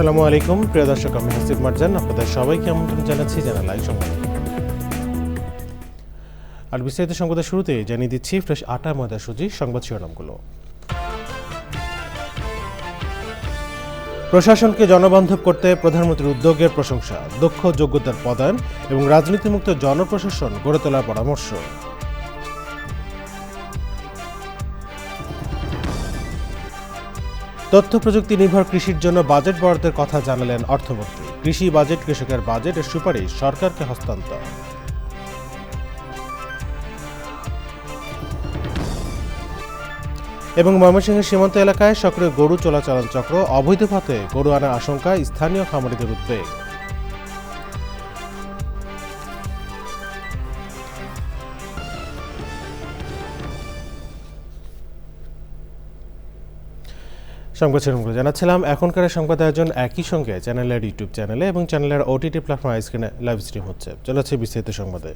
আসসালামু আলাইকুম প্রিয় দর্শক, আমি হাসিব মারজান আপনাদের সবাইকে আমন্ত্রণ জানাচ্ছি চ্যানেল আই সংবাদে। আর বিস্তারিত সংবাদের শুরুতে জানিয়ে দিচ্ছি ফ্রেশ আটা ময়দা সুজি সংবাদ শিরোনামগুলো। প্রশাসনকে জনবান্ধব করতে প্রধানমন্ত্রীর উদ্যোগের প্রশংসা, দক্ষ যোগ্যতার পদায়ন এবং রাজনীতিমুক্ত জনপ্রশাসন গড়ে তোলার পরামর্শ। তথ্য প্রযুক্তি নির্ভর কৃষির জন্য বাজেট বরাদ্দের কথা জানালেন অর্থমন্ত্রী। কৃষি বাজেট কৃষকের বাজেটের সুপারিশ সরকারকে হস্তান্তর। এবং ময়মনসিংহের সীমান্ত এলাকায় সক্রিয় গরু চোরাচালান চক্র, অবৈধ পথে গরু আনার আশঙ্কায় স্থানীয় খামারিদের উদ্বেগ। সংবাদ শিরোনামগুলো জানাচ্ছিলাম। এখনকার সংবাদ আয়োজন একই সঙ্গে চ্যানেলের ইউটিউব চ্যানেলে এবং চ্যানেলের ওটিটি প্ল্যাটফর্ম স্ক্রিনে লাইভ স্ট্রিম হচ্ছে। চলেছে বিস্তারিত সংবাদে।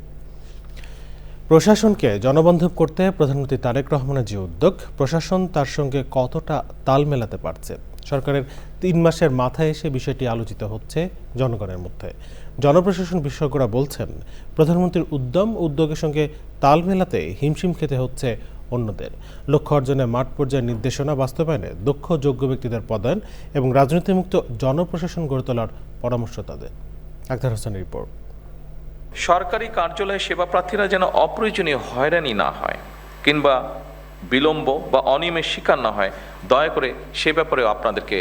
প্রশাসনকে জনবান্ধব করতে প্রধানমন্ত্রী তারেক রহমানের যে উদ্যোগ, প্রশাসন তার সঙ্গে কতটা তাল মেলাতে পারছে, সরকারের 3 মাসের মাথায় এসে বিষয়টি আলোচিত হচ্ছে জনগণের মধ্যে। জনপ্রশাসন বিশেষজ্ঞরা বলছেন, প্রধানমন্ত্রীর উদ্যোগের সঙ্গে তাল মেলাতে হিমশিম খেতে হচ্ছে অন্যদের। লক্ষ্য অর্জনে মাঠ পর্যায়ের নির্দেশনা বাস্তবায়নে দক্ষ যোগ্য ব্যক্তিদের পদায়ন এবং রাজনীতিমুক্ত জনপ্রশাসন গড়ে তোলার পরামর্শ তাদের। আক্তার হোসেনের রিপোর্ট। সরকারি কার্যালয়ে সেবা প্রার্থীরা যেন অপ্রয়োজনীয় হয়রানি না হয় কিংবা বিলম্ব বা অনিয়মের শিকার না হয়, দয়া করে সে ব্যাপারেও আপনাদেরকে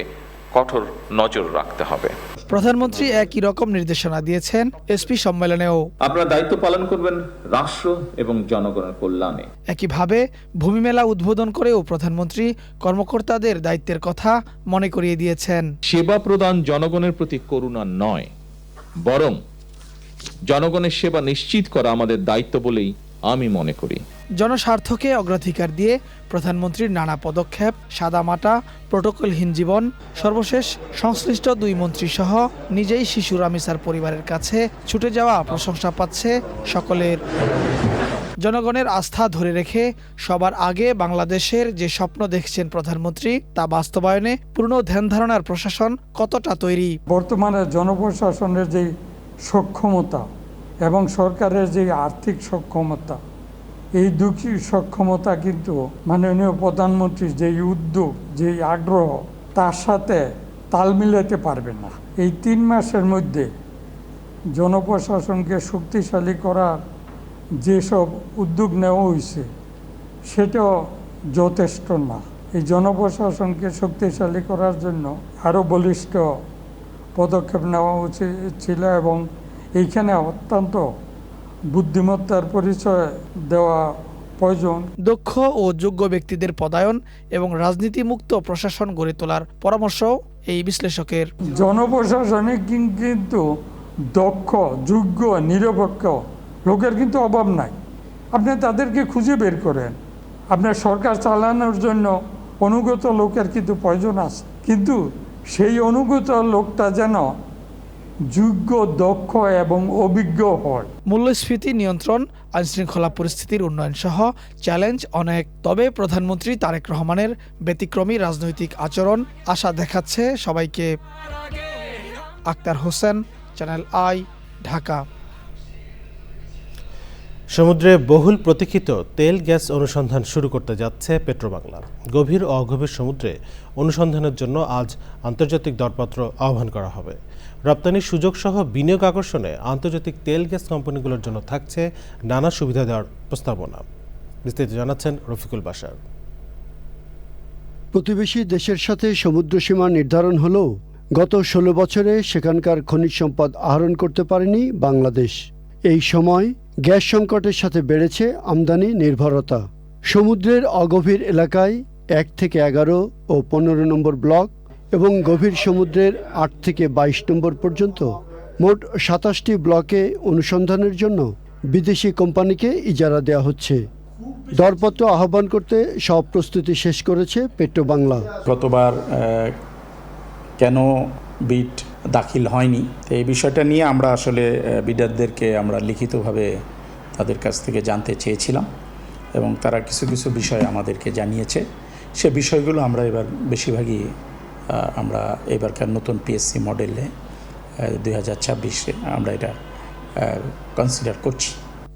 কঠোর নজর রাখতে হবে। প্রধানমন্ত্রী একই রকম নির্দেশনা দিয়েছেন এসপি সম্মেলনেও। আপনারা দায়িত্ব পালন করবেন রাষ্ট্র এবং জনগণের কল্যাণে। একইভাবে ভূমি মেলা উদ্বোধন করেও প্রধানমন্ত্রী কর্মকর্তাদের দায়িত্বের কথা মনে করিয়ে দিয়েছেন। সেবা প্রদান জনগণের প্রতি করুণা নয়, বরং জনগণের সেবা নিশ্চিত করা আমাদের দায়িত্ব বলেই আমি মনে করি। জনস্বার্থকে অগ্রাধিকার দিয়ে প্রধানমন্ত্রীর নানা পদক্ষেপ, সাদামাটা প্রটোকলহীন জীবন, সর্বশেষ সংশ্লিষ্ট 2 মন্ত্রী সহ নিজেই শিশু রামিসার পরিবারের কাছে ছুটে যাওয়া প্রশংসা পাচ্ছে সকলের। জনগণের আস্থা ধরে রেখে সবার আগে বাংলাদেশের যে স্বপ্ন দেখছেন প্রধানমন্ত্রী, তা বাস্তবায়নে পূর্ণ ধ্যান ধারণার প্রশাসন কতটা তৈরি? বর্তমানে জনপ্রশাসনের যে সক্ষমতা এবং সরকারের যে আর্থিক সক্ষমতা, এই দুটি সক্ষমতা কিন্তু মাননীয় প্রধানমন্ত্রীর যেই উদ্যোগ, যেই আগ্রহ, তার সাথে তাল মিলাতে পারবে না। এই 3 মাসের মধ্যে জনপ্রশাসনকে শক্তিশালী করার যেসব উদ্যোগ নেওয়া হয়েছে, সেটাও যথেষ্ট না। এই জনপ্রশাসনকে শক্তিশালী করার জন্য আরও বলিষ্ঠ পদক্ষেপ নেওয়া উচিত ছিল এবং এইখানে অত্যন্ত বুদ্ধিমত্তার পরিচয় দেওয়া প্রয়োজন। দক্ষ ও যোগ্য ব্যক্তিদের পদায়ন এবং রাজনীতিমুক্ত প্রশাসন গড়ে তোলার পরামর্শ এই বিশ্লেষকের। জনপ্রশাসনে কিন্তু দক্ষ, যোগ্য, নিরপেক্ষ লোকের কিন্তু অভাব নাই। আপনি তাদেরকে খুঁজে বের করেন। আপনার সরকার চালানোর জন্য অনুগত লোকের কিন্তু প্রয়োজন আছে, কিন্তু সেই অনুগত লোকটা যেন যোগ্য, দক্ষ এবং অভিজ্ঞ হয়। মূল্যস্ফীতি নিয়ন্ত্রণ, আইনশৃঙ্খলা পরিস্থিতির উন্নয়ন সহ চ্যালেঞ্জ অনেক। তবে প্রধানমন্ত্রী তারেক রহমানের ব্যতিক্রমী রাজনৈতিক আচরণ আশা দেখাচ্ছে সবাইকে। Akhtar Hossain, channel I, Dhaka. সমুদ্রে বহুল প্রতীক্ষিত তেল গ্যাস অনুসন্ধান শুরু করতে যাচ্ছে পেট্রোবাংলা। গভীর ও অগভীর সমুদ্রে অনুসন্ধানের জন্য আজ আন্তর্জাতিক দরপত্র আহ্বান করা হবে। রপ্তানির সুযোগ সহ বিনিয়োগ আকর্ষণে আন্তর্জাতিক তেল গ্যাস কোম্পানিগুলোর জন্য থাকছে নানা সুবিধা দেওয়ার প্রস্তাবনা। বিস্তারিত জানাচ্ছেন রফিকুল বাশার। প্রতিবেশী দেশের সাথে সমুদ্র সীমা নির্ধারণ হলেও গত 16 বছরে সেখানকার খনিজ সম্পদ আহরণ করতে পারেনি বাংলাদেশ। এই সময় গ্যাস সংকটের সাথে বেড়েছে আমদানি নির্ভরতা। সমুদ্রের অগভীর এলাকায় 1 থেকে 11 ও 15 নম্বর ব্লক এবং গভীর সমুদ্রের 8 থেকে 22 নম্বর পর্যন্ত মোট 27টি ব্লকে অনুসন্ধানের জন্য বিদেশি কোম্পানিকে ইজারা দেওয়া হচ্ছে। দরপত্র আহ্বান করতে সব প্রস্তুতি শেষ করেছে পেট্রোবাংলা। গতবার কেন বিড দাখিল হয়নি, তো এই বিষয়টা নিয়ে আমরা আসলে বিডারদেরকে আমরা লিখিতভাবে তাদের কাছ থেকে জানতে চেয়েছিলাম এবং তারা কিছু কিছু বিষয় আমাদেরকে জানিয়েছে। সে বিষয়গুলো আমরা এবার বেশিরভাগই আমরা এবারকার নতুন পিএসসি মডেলে 2026-এ আমরা এটা কনসিডার করছি।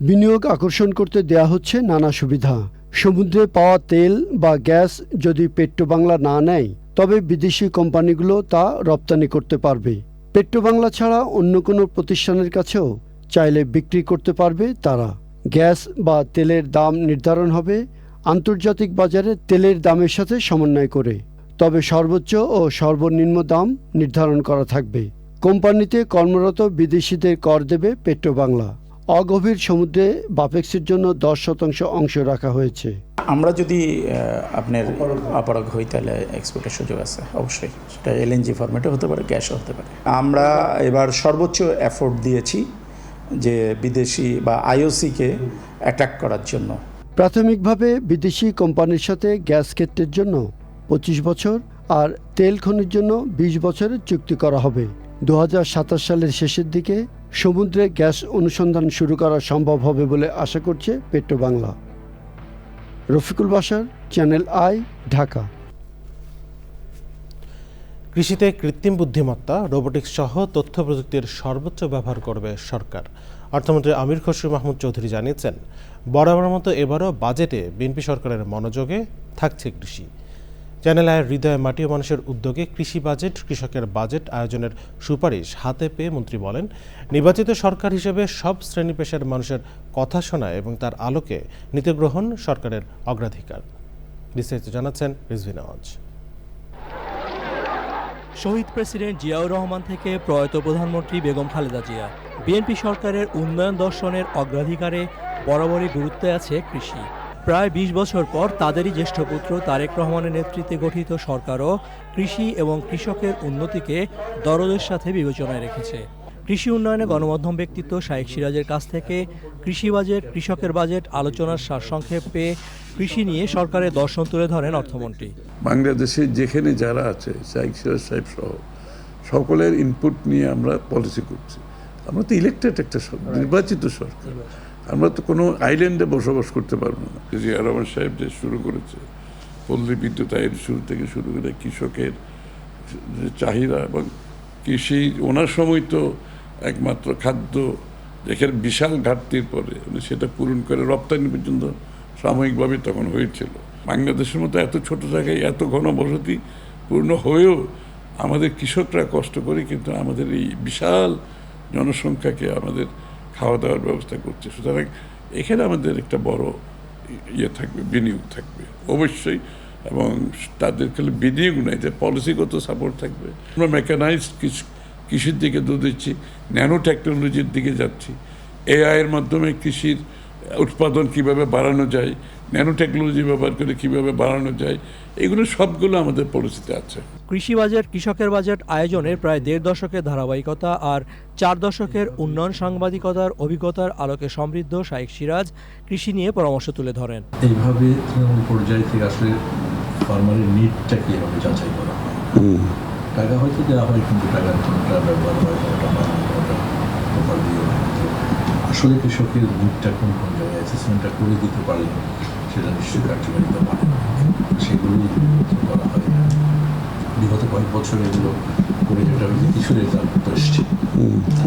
বিনিয়োগ আকর্ষণ করতে দেয়া হচ্ছে নানা সুবিধা। সমুদ্রে পাওয়া তেল বা গ্যাস যদি পেট্রোবাংলা না নেয় তবে বিদেশি কোম্পানিগুলো তা রপ্তানি করতে পারবে। পেট্রোবাংলা ছাড়া অন্য কোনো প্রতিষ্ঠানের কাছেও চাইলে বিক্রি করতে পারবে তারা। গ্যাস বা তেলের দাম নির্ধারণ হবে আন্তর্জাতিক বাজারে তেলের দামের সাথে সমন্বয় করে, তবে সর্বোচ্চ ও সর্বনিম্ন দাম নির্ধারণ করা থাকবে। কোম্পানিতে কর্মরত বিদেশিদের কর দেবে পেট্রোবাংলা। অগভীর সমুদ্রে বাপেক্সের জন্য 10% অংশ রাখা হয়েছে। আমরা যদি আপনার অপারগ হই তাহলে এক্সপোর্টের সুযোগ আছে অবশ্যই, সেটা এলএনজি ফরম্যাটে হতে পারে, গ্যাসও হতে পারে। আমরা এবার সর্বোচ্চ এফোর্ট দিয়েছি যে বিদেশি বা আইওসিকে অ্যাট্রাক্ট করার জন্য। প্রাথমিকভাবে বিদেশি কোম্পানির সাথে গ্যাস ক্ষেত্রের জন্য 25 বছর আর তেল খনির জন্য 20 বছরের চুক্তি করা হবে। 2027 সালের শেষের দিকে সমুদ্রে গ্যাস অনুসন্ধান শুরু করা সম্ভব হবে বলে আশা করছে পেট্রোবাংলা। Rafiqul Bashar, channel I, Dhaka. কৃষিতে কৃত্রিম বুদ্ধিমত্তা, রোবোটিক্স সহ তথ্য প্রযুক্তির সর্বোচ্চ ব্যবহার করবে সরকার। অর্থমন্ত্রী আমির খসরু মাহমুদ চৌধুরী জানিয়েছেন, বরাবরের মতো এবারও বাজেটে বিএনপি সরকারের মনোযোগে থাকছে কৃষি। চ্যানেল আয়ের হৃদয়ে মাটিও মানুষের উদ্যোগে কৃষি বাজেট, কৃষকের বাজেট আয়োজনের সুপারিশ হাতে পেয়ে মন্ত্রী বলেন, নির্বাচিত সরকার হিসেবে সব শ্রেণী পেশার মানুষের কথা শোনা এবং তার আলোকে নীতি গ্রহণ সরকারের অগ্রাধিকার। বিস্তারিত জানাচ্ছেন রিজভী নওয়াজ। শহীদ প্রেসিডেন্ট জিয়াউর রহমান থেকে প্রয়াত প্রধানমন্ত্রী বেগম খালেদা জিয়া, বিএনপি সরকারের উন্নয়ন দর্শনের অগ্রাধিকারে বরাবরই গুরুত্বে আছে কৃষি। প্রায় 20 বছর পর তাদেরই জ্যেষ্ঠ পুত্র তারেক রহমানের নেতৃত্বে গঠিত সরকারও কৃষি এবং কৃষকের উন্নতিকে দরদের সাথে বিবেচনায় রেখেছে। কৃষি উন্নয়নে গণমাধ্যম ব্যক্তিত্ব শাইখ সিরাজের কাছ থেকে কৃষি বাজেট, কৃষকের বাজেট আলোচনার সারসংক্ষেপ পেয়ে কৃষি নিয়ে সরকারের দর্শন তুলে ধরেন অর্থমন্ত্রী। বাংলাদেশে যেখানে যারা আছে, শাইখ সিরাজ সাহেব সহ সকলের ইনপুট নিয়ে আমরা পলিসি করছি। আমরা তো ইলেক্টেড একটা নির্বাচিত সরকার, আমরা তো কোনো আইল্যান্ডে বসবাস করতে পারবো না। জিয়া রহমান সাহেব যে শুরু করেছে পল্লী বিদ্যুৎ আইন শুরু থেকে শুরু করে কৃষকের যে চাহিদা এবং কৃষি, ওনার সময় তো একমাত্র খাদ্য যেখানে বিশাল ঘাটতির পরে উনি সেটা পূরণ করে রপ্তানি পর্যন্ত সাময়িকভাবে তখন হয়েছিল। বাংলাদেশের মতো এত ছোট জায়গায় এত ঘনবসতি পূর্ণ হয়েও আমাদের কৃষকরা কষ্ট করে কিন্তু আমাদের এই বিশাল জনসংখ্যাকে আমাদের খাওয়া দাওয়ার ব্যবস্থা করছে। সুতরাং এখানে আমাদের একটা বড় থাকবে, বিনিয়োগ থাকবে অবশ্যই, এবং তাদের খালি বিনিয়োগ নয়, যে পলিসিগত সাপোর্ট থাকবে। আমরা মেকানাইজড কৃষির দিকে দিচ্ছি, ন্যানো টেকনোলজির দিকে যাচ্ছি। এআইয়ের মাধ্যমে কৃষির উৎপাদন কিভাবে বাড়ানো যায়, ন্যানো টেকনোলজি ব্যবহার করে কিভাবে বাড়ানো যায়, এগুলো সবগুলো আমাদের পলিসিতে আছে। কৃষি বাজেট, কৃষকের বাজেট আয়োজনের প্রায় 1.5 দশকের ধারাবাহিকতা আর 4 দশকের উন্নয়ন সাংবাদিকতার অভিজ্ঞতার আলোকে সমৃদ্ধ শাইখ সিরাজ কৃষি নিয়ে পরামর্শ তুলে ধরেন। এইভাবে তৃণমূল পর্যায় থেকে আসলে ফার্মারের নিডটা কি এভাবে যাচাই করা হয়। টাকা হয়তো দেওয়া হয়, কিন্তু টাকার কোনটা ব্যবহার হয়, কোনটা প্রপার দিয়ে আসলে কৃষকের নিডটা কোন কোন জায়গায় অ্যাসেসমেন্টটা করে দিতে পারলে সেটা নিশ্চয়ই কার্যকারিতা পারে, সেগুলোই করা হয়। বিগত কয়েক বছর এগুলো করে যেটা হয়েছে কিছু রেজাল্ট তো এসছে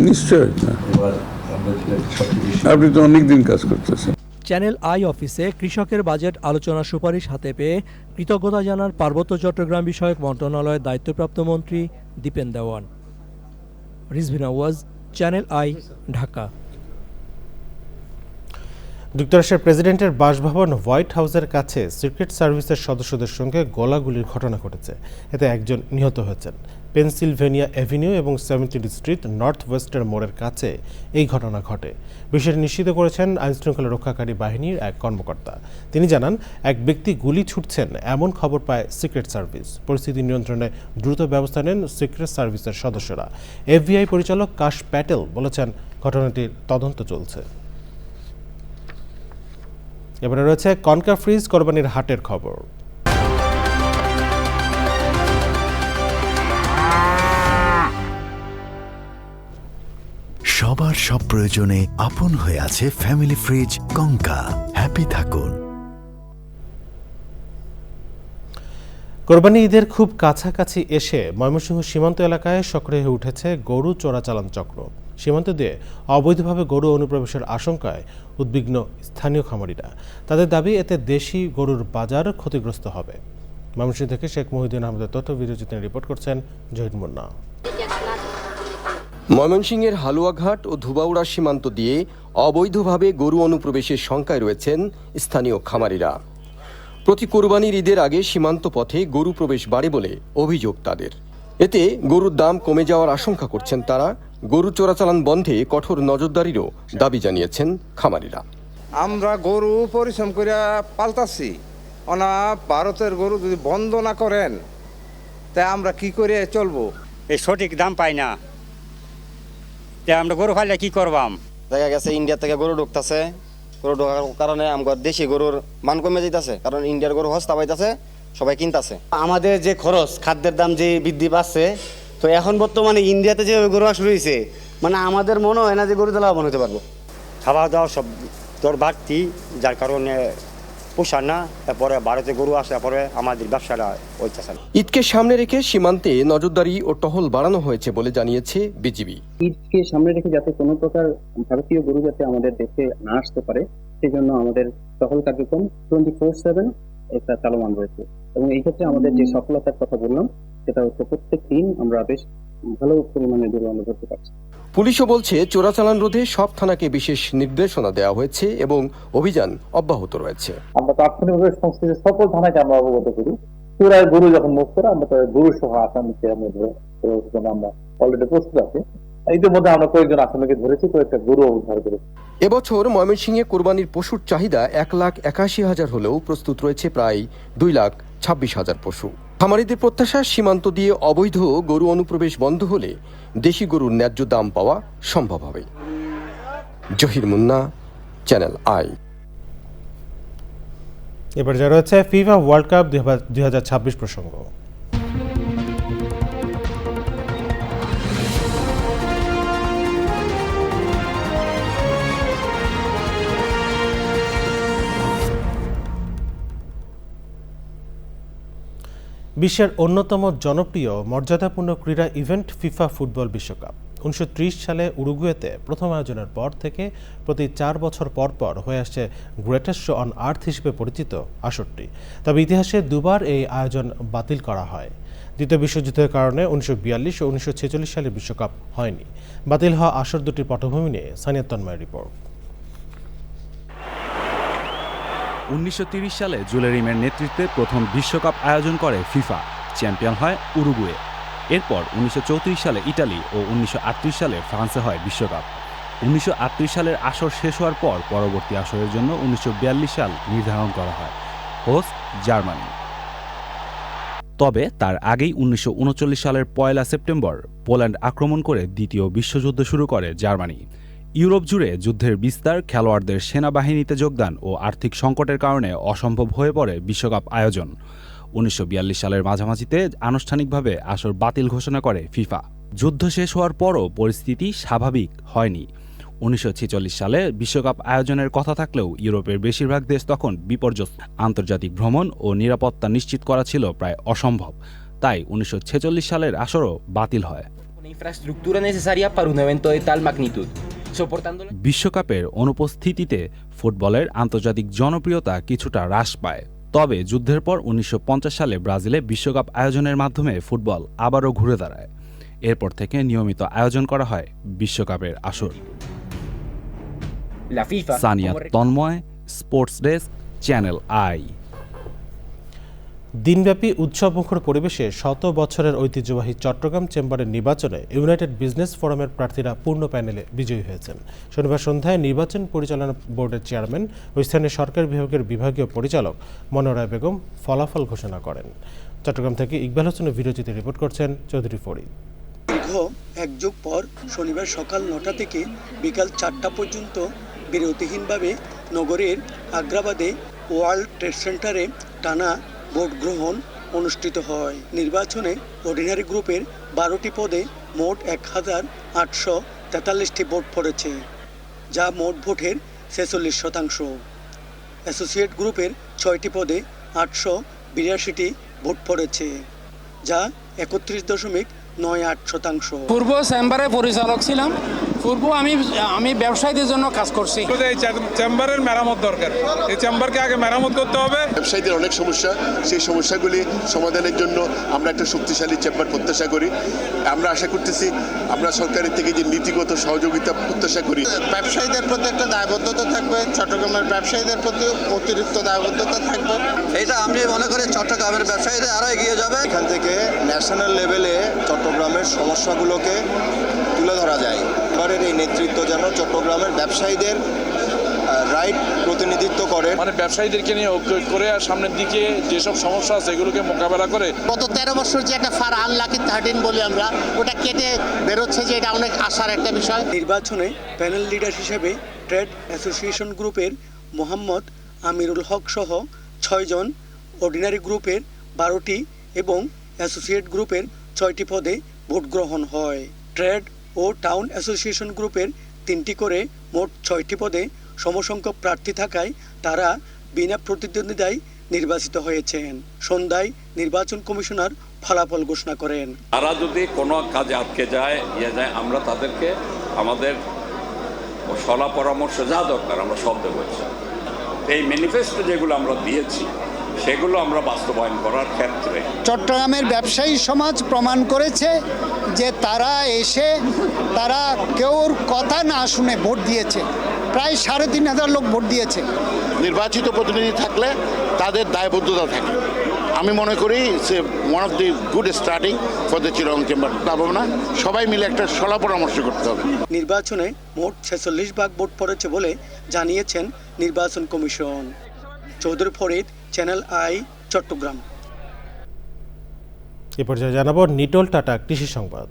নিশ্চয়ই। এবার আমরা যেটা সবচেয়ে বেশি, আপনি তো অনেকদিন কাজ করতেছেন। চ্যানেল আই অফিসে কৃষকের বাজেট আলোচনার সুপারিশ হাতে পেয়ে কৃতজ্ঞতা জানান পার্বত্য চট্টগ্রাম বিষয়ক মন্ত্রণালয়ের দায়িত্বপ্রাপ্ত মন্ত্রী দীপেন দেওয়ান। Rizvi Nawaz, channel I, Dhaka. যুক্তরাষ্ট্রের প্রেসিডেন্টের বাসভবন হোয়াইট হাউসের কাছে সিক্রেট সার্ভিসের সদস্যদের সঙ্গে গোলাগুলির ঘটনা ঘটেছে। এতে একজন নিহত হয়েছেন। পেনসিলভেনিয়া অ্যাভিনিউ এবং 70 স্ট্রিট নর্থ ওয়েস্টের মোড়ের কাছে এই ঘটনা ঘটে। বিষয়টি নিশ্চিত করেছেন আইনশৃঙ্খলা রক্ষাকারী বাহিনীর এক কর্মকর্তা। তিনি জানান, এক ব্যক্তি গুলি ছুটছেন এমন খবর পায় সিক্রেট সার্ভিস। পরিস্থিতি নিয়ন্ত্রণে দ্রুত ব্যবস্থা নেন সিক্রেট সার্ভিসের সদস্যরা। এফবিআই পরিচালক কাশ প্যাটেল বলেছেন, ঘটনাটির তদন্ত চলছে। এবারে রয়েছে কনকা ফ্রিজ কোরবানির হাটের খবর। সবার সব প্রয়োজনে আপন হয়ে আছে ফ্যামিলি ফ্রিজ কনকা। হ্যাপি থাকুন। কোরবানি ঈদের খুব কাছাকাছি এসে ময়মনসিংহ সীমান্ত এলাকায় সক্রিয় হয়ে উঠেছে গরু চোরাচালান চক্র। সীমান্ত দিয়ে অবৈধভাবে গরু অনুপ্রবেশের আশঙ্কায় উদ্বিগ্ন স্থানীয় খামারিরা। তাদের দাবি, এতে দেশি গরুর বাজার ক্ষতিগ্রস্ত হবে। ময়মনসিংহ থেকে শেখ মহিউদ্দিন আহমেদের তথ্য ভিডিওচিত্রে রিপোর্ট করছেন জহির মুন্না। ময়মনসিংহের হালুয়াঘাট ও ধুবাউড়া সীমান্ত দিয়ে অবৈধভাবে গরু অনুপ্রবেশের শঙ্কায় রয়েছেন স্থানীয় খামারিরা। প্রতি কোরবানির ঈদের আগে সীমান্ত পথে গরু প্রবেশ বাড়ে বলে অভিযোগ তাদের। এতে গরুর দাম কমে যাওয়ার আশঙ্কা করছেন তারা। গরু চোরাচালান বন্ধে কঠোর নজরদারিরও দাবি জানিয়েছেন খামারিরা। আমরা গরু পরিশ্রম করে পাল্টাচ্ছি, ভারতের গরু যদি বন্ধ না করেন তাই আমরা কি করে চলবো? এই সঠিক দাম পাই না, তাই আমরা গরু ফাইলে কি করবাম? দেখা গেছে ইন্ডিয়া থেকে গরু ঢুকতেছে, গরু ঢোকার কারণে আমার দেশি গরুর মান কমে যাইতেছে, কারণ ইন্ডিয়ার গরু হস্তা পাইতেছে, সবাই কিনতেছে। আমাদের যে খরচ, খাদ্যের দাম যে বৃদ্ধি পাচ্ছে, তো এখন বর্তমানে ইন্ডিয়াতে যে গরু আসা রয়েছে, মানে আমাদের মনে হয় না যে গরু লাভবান হতে পারবো। খাওয়া দাওয়া সব দর বাড়তি, যার কারণে পোষা না, তারপরে ভারতে গরু আসে, তারপরে আমাদের ব্যবসাটা হইতেছে না। ঈদকে সামনে রেখে সীমান্তে নজরদারি ও টহল বাড়ানো হয়েছে বলে জানিয়েছে বিজিবি। ঈদকে সামনে রেখে যাতে কোনো প্রকার ভারতীয় গরু যাতে আমাদের দেশে না আসতে পারে, সেজন্য আমাদের টহল কার্যক্রম 24/7 একটা চালমান রয়েছে। এবং এই ক্ষেত্রে আমাদের যে সফলতার কথা বললাম, সেটা হচ্ছে প্রত্যেক দিন আমরা বেশ ভালো পরিমাণে গরু আমরা ধরতে পারছি। পুলিশও বলছে, চোরাচালান রোধে সব থানাকে বিশেষ নির্দেশনা দেওয়া হয়েছে এবং অভিযান অব্যাহত রয়েছে। আমরা তাৎক্ষণিকভাবে সংশ্লিষ্ট সকল থানাকে আমরা অবগত করি। চোরাই গরু যখন মুখ করে আমরা গরু সহ আসামিকে আমরা অলরেডি প্রস্তুত আছি। ইতিমধ্যে আমরা কয়েকজন আসামিকে ধরেছি, কয়েকটা গরু উদ্ধার করেছি। এবছর ময়মনসিংহে কোরবানির পশুর চাহিদা 1,81,000 হলেও প্রস্তুত রয়েছে প্রায় 2,26,000 পশু। খামারিদের প্রত্যাশা, সীমান্ত দিয়ে অবৈধ গরু অনুপ্রবেশ বন্ধ হলে দেশি গরুর ন্যায্য দাম পাওয়া সম্ভব হবে। Zahir Munna, channel I. এবার যা রয়েছে ফিফা ওয়ার্ল্ড কাপ 2026 প্রসঙ্গ। বিশ্বের অন্যতম জনপ্রিয় মর্যাদাপূর্ণ ক্রীড়া ইভেন্ট ফিফা ফুটবল বিশ্বকাপ 1930 সালে উরুগুয়েতে প্রথম আয়োজনের পর থেকে প্রতি 4 বছর পর পর হয়ে আসছে গ্রেটেস্ট শো অন আর্থ হিসেবে পরিচিত আসরটি। তবে ইতিহাসে দুবার এই আয়োজন বাতিল করা হয়। দ্বিতীয় বিশ্বযুদ্ধের কারণে 1942 ও 1946 সালের বিশ্বকাপ হয়নি। বাতিল হওয়া আসর দুটির পটভূমি নিয়ে সানিয়া তন্ময়ের রিপোর্ট। 1930 সালে জুলেরিমের নেতৃত্বে প্রথম বিশ্বকাপ আয়োজন করে ফিফা। চ্যাম্পিয়ন হয় উরুগুয়ে। এরপর 1934 সালে ইটালি ও 1938 সালে ফ্রান্সে হয় বিশ্বকাপ। 1938 সালের আসর শেষ হওয়ার পর পরবর্তী আসরের জন্য 1942 সাল নির্ধারণ করা হয়, হোস্ট জার্মানি। তবে তার আগেই 1939 সালের 1 সেপ্টেম্বর পোল্যান্ড আক্রমণ করে দ্বিতীয় বিশ্বযুদ্ধ শুরু করে জার্মানি। ইউরোপ জুড়ে যুদ্ধের বিস্তার, খেলোয়াড়দের সেনাবাহিনীতে যোগদান ও আর্থিক সংকটের কারণে অসম্ভব হয়ে পড়ে বিশ্বকাপ আয়োজন। 1942 সালের মাঝামাঝিতে আনুষ্ঠানিকভাবে আসর বাতিল ঘোষণা করে ফিফা। যুদ্ধ শেষ হওয়ার পরও পরিস্থিতি স্বাভাবিক হয়নি। 1946 সালে বিশ্বকাপ আয়োজনের কথা থাকলেও ইউরোপের বেশিরভাগ দেশ তখন বিপর্যস্ত। আন্তর্জাতিক ভ্রমণ ও নিরাপত্তা নিশ্চিত করা ছিল প্রায় অসম্ভব। তাই 1946 সালের আসরও বাতিল হয়। বিশ্বকাপের অনুপস্থিতিতে ফুটবলের আন্তর্জাতিক জনপ্রিয়তা কিছুটা হ্রাস পায়। তবে যুদ্ধের পর 1950 সালে ব্রাজিলে বিশ্বকাপ আয়োজনের মাধ্যমে ফুটবল আবারও ঘুরে দাঁড়ায়। এরপর থেকে নিয়মিত আয়োজন করা হয় বিশ্বকাপের আসর। Sania Tanmoy, sports desk, channel I. দিনব্যাপী উৎসবমুখর পরিবেশে শত বছরের ঐতিহ্যবাহী চট্টগ্রাম চেম্বারের নির্বাচনে ইউনাইটেড বিজনেস ফোরামের প্রার্থীরা পূর্ণ প্যানেলে বিজয়ী হয়েছেন। শনিবার সন্ধ্যায় নির্বাচন পরিচালনা বোর্ডের চেয়ারম্যান ও স্থানীয় সরকার বিভাগের বিভাগীয় পরিচালক মনোরা বেগম ফলাফল ঘোষণা করেন। চট্টগ্রাম থেকে ইকবাল হোসেনের ভিডিওচিত্রে রিপোর্ট করছেন চৌধুরী ফরিদ। দীর্ঘ এক যুগ পর শনিবার সকাল ৯টা থেকে বিকাল ৪টা পর্যন্ত বিরতিহীনভাবে নগরের আগ্রাবাদে ওয়ার্ল্ড ট্রেড সেন্টারে টানা ভোট গ্রহণ অনুষ্ঠিত হয়। নির্বাচনে অর্ডিনারি গ্রুপের 12টি পদে মোট ১,৮৪৩টি ভোট পড়েছে, যা মোট ভোটের ৪৬%। অ্যাসোসিয়েট গ্রুপের 6টি পদে 882টি ভোট পড়েছে, যা ৩১.৯৮%। পূর্ব চেম্বারে পরিচালক ছিলাম। পূর্ব আমি ব্যবসায়ীদের জন্য কাজ করছি। এই চেম্বারের মেরামত দরকার, এই চেম্বারকে আগে মেরামত করতে হবে। ব্যবসায়ীদের অনেক সমস্যা, সেই সমস্যাগুলি সমাধানের জন্য আমরা একটা শক্তিশালী চেম্বার প্রত্যাশা করি। আমরা আশা করতেছি আমরা সরকারের থেকে যে নীতিগত সহযোগিতা প্রত্যাশা করি। ব্যবসায়ীদের প্রতি একটা দায়বদ্ধতা থাকবে, চট্টগ্রামের ব্যবসায়ীদের প্রতি অতিরিক্ত দায়বদ্ধতা থাকবে। এটা আমি মনে করি চট্টগ্রামের ব্যবসায়ীদের আরও এগিয়ে যাবে। এখান থেকে ন্যাশনাল লেভেলে চট্টগ্রামের সমস্যাগুলোকে তুলে ধরা যায়। এবারের এই নেতৃত্ব যেন চট্টগ্রামের ব্যবসায়ীদের রাইট প্রতিনিধিত্ব করে, মানে ব্যবসায়ীদেরকে নিয়ে ঐক্য করে আর সামনের দিকে যেসব সমস্যা আছে এগুলোকে মোকাবেলা করে। গত 13 বছর যে একটা ফার আনলাকি 13 বলি আমরা, ওটা কেটে বেরোচ্ছে, যে এটা অনেক আশার একটা বিষয়। নির্বাচনে প্যানেল লিডার হিসেবে ট্রেড অ্যাসোসিয়েশন গ্রুপের মোহাম্মদ আমিরুল হক সহ 6 জন, অর্ডিনারি গ্রুপের 12টি এবং অ্যাসোসিয়েট গ্রুপের 6টি পদে ভোট গ্রহণ হয়। ট্রেড ও টাউন অ্যাসোসিয়েশন গ্রুপের 3টি করে মোট 6টি পদে সমসংখ্যক প্রার্থী থাকায় তারা বিনা প্রতিদ্বন্দ্বিতায় নির্বাচিত হয়েছেন। সন্ধ্যায় নির্বাচন কমিশনার ফলাফল ঘোষণা করেন। তারা যদি কোনো কাজে আটকে যায় আমরা তাদেরকে আমাদের সলা পরামর্শ যা দরকার আমরা সব দেবো। এই ম্যানিফেস্টো যেগুলো আমরা দিয়েছি সেগুলো আমরা বাস্তবায়ন করার ক্ষেত্রে চট্টগ্রামের ব্যবসায়ী সমাজ প্রমাণ করেছে যে তারা কেউর কথা না শুনে ভোট দিয়েছে। প্রায় ৩,৫০০ লোক ভোট দিয়েছে। নির্বাচিত প্রতিনিধি থাকলে তাদের দায়বদ্ধতা থাকে। আমি মনে করি one of the good starting for the Chittagong chamber. পাবো না, সবাই মিলে একটা সলা পরামর্শ করতে হবে। নির্বাচনে মোট 46 ভোট পড়েছে বলে জানিয়েছেন নির্বাচন কমিশন। Chowdhury Farid, channel I, Chittagong. এ পর্যায়ে জানাবো নিটোল টাটা কৃষি সংবাদ।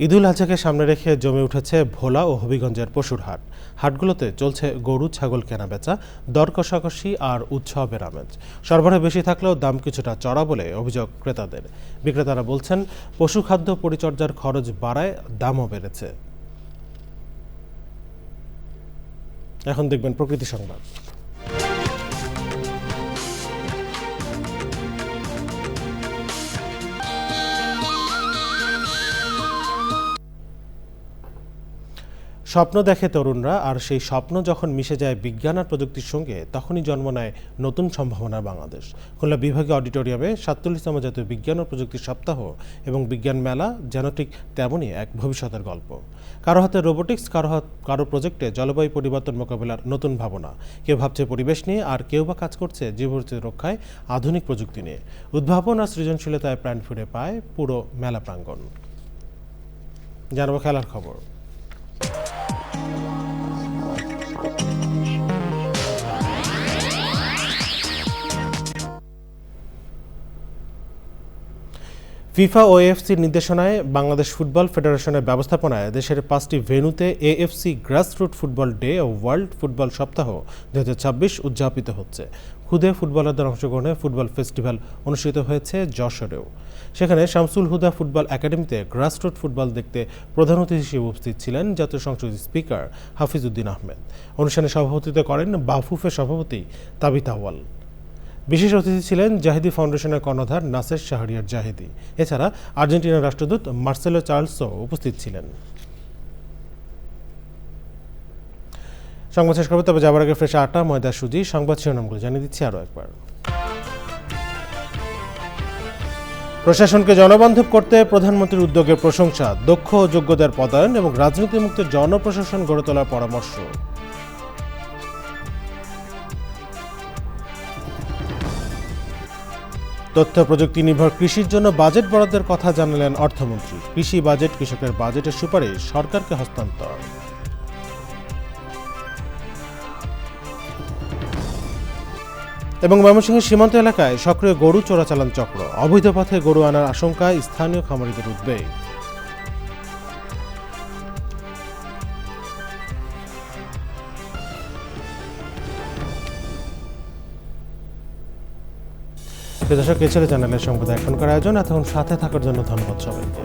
ঈদুল আজহাকে সামনে রেখে জমে উঠেছে ভোলা ও হবিগঞ্জের পশুর হাট। হাটগুলোতে চলছে গরু ছাগল কেনাবেচা, দর কষাকষি আর উৎসবের আমেজ। সরবরাহ বেশি থাকলেও দাম কিছুটা চড়া বলে অভিযোগ ক্রেতাদের। বিক্রেতারা বলছেন পশুখাদ্য পরিচর্যার খরচ বাড়ায় দামও বেড়েছে। এখন দেখবেন প্রকৃতি সংবাদ। স্বপ্ন দেখে তরুণরা, আর সেই স্বপ্ন যখন মিশে যায় বিজ্ঞান আর প্রযুক্তির সঙ্গে তখনই জন্ম নেয় নতুন সম্ভাবনার বাংলাদেশ। খুলনা বিভাগীয় অডিটোরিয়ামে ৪৭তম জাতীয় বিজ্ঞান ও প্রযুক্তি সপ্তাহ এবং বিজ্ঞান মেলা যেন ঠিক তেমনই এক ভবিষ্যতের গল্প। কারো হাতে রোবোটিক্স, কারো প্রজেক্টে জলবায়ু পরিবর্তন মোকাবিলার নতুন ভাবনা। কেউ ভাবছে পরিবেশ নিয়ে, আর কেউ বা কাজ করছে জীববৈচিত্র্য রক্ষায় আধুনিক প্রযুক্তি নিয়ে। উদ্ভাবন আর সৃজনশীলতায় প্রাণ ফিরে পায় পুরো মেলা প্রাঙ্গণ। জানাবো খেলার খবর। ফিফা ও এএফসির নির্দেশনায় বাংলাদেশ ফুটবল ফেডারেশনের ব্যবস্থাপনায় দেশের 5টি ভেন্যুতে এএফসি গ্রাসরুট ফুটবল ডে ও ওয়ার্ল্ড ফুটবল সপ্তাহ 2026 উদযাপিত হচ্ছে। খুদে ফুটবলারদের অংশগ্রহণে ফুটবল ফেস্টিভ্যাল অনুষ্ঠিত হয়েছে যশোরেও। সেখানে শামসুল হুদা ফুটবল একাডেমিতে গ্রাসরুট ফুটবল দেখতে প্রধান অতিথি হিসেবে উপস্থিত ছিলেন জাতীয় সংসদের স্পিকার হাফিজ উদ্দিন আহমেদ। অনুষ্ঠানে সভাপতিত্ব করেন বাফুফের সভাপতি তাবিথ আউয়াল। বিশেষ অতিথি ছিলেন জাহিদি ফাউন্ডেশনের কর্ণধার নাসের শাহরিয়ার জাহিদি। এছাড়া আর্জেন্টিনার রাষ্ট্রদূত মার্সেলো চার্লসও উপস্থিত ছিলেন। সংবাদ শেষ করবো, তবে যাবার আগে ফ্রেশ আটা, ময়দা, সুজি, সংবাদ শিরোনামগুলো জানিয়ে দিচ্ছি আরও একবার। প্রশাসনকে জনবান্ধব করতে প্রধানমন্ত্রীর উদ্যোগের প্রশংসা, দক্ষ ও যোগ্যদের পদায়ন এবং রাজনীতিমুক্ত জনপ্রশাসন গড়ে তোলার পরামর্শ। তথ্য প্রযুক্তি নির্ভর কৃষির জন্য বাজেট বরাদ্দের কথা জানালেন অর্থমন্ত্রী। কৃষি বাজেট কৃষকের বাজেটের সুপারিশ সরকারকে হস্তান্তর। এবং ময়মনসিংহের সীমান্ত এলাকায় সক্রিয় গরু চোরাচালান চক্র, অবৈধ পথে গরু আনার আশঙ্কায় স্থানীয় খামারিদের উদ্বেগ। দর্শক, এ ছিল চ্যানেলের সংবাদ এখনকার আয়োজন। এতক্ষণ সাথে থাকার জন্য ধন্যবাদ সবাইকে।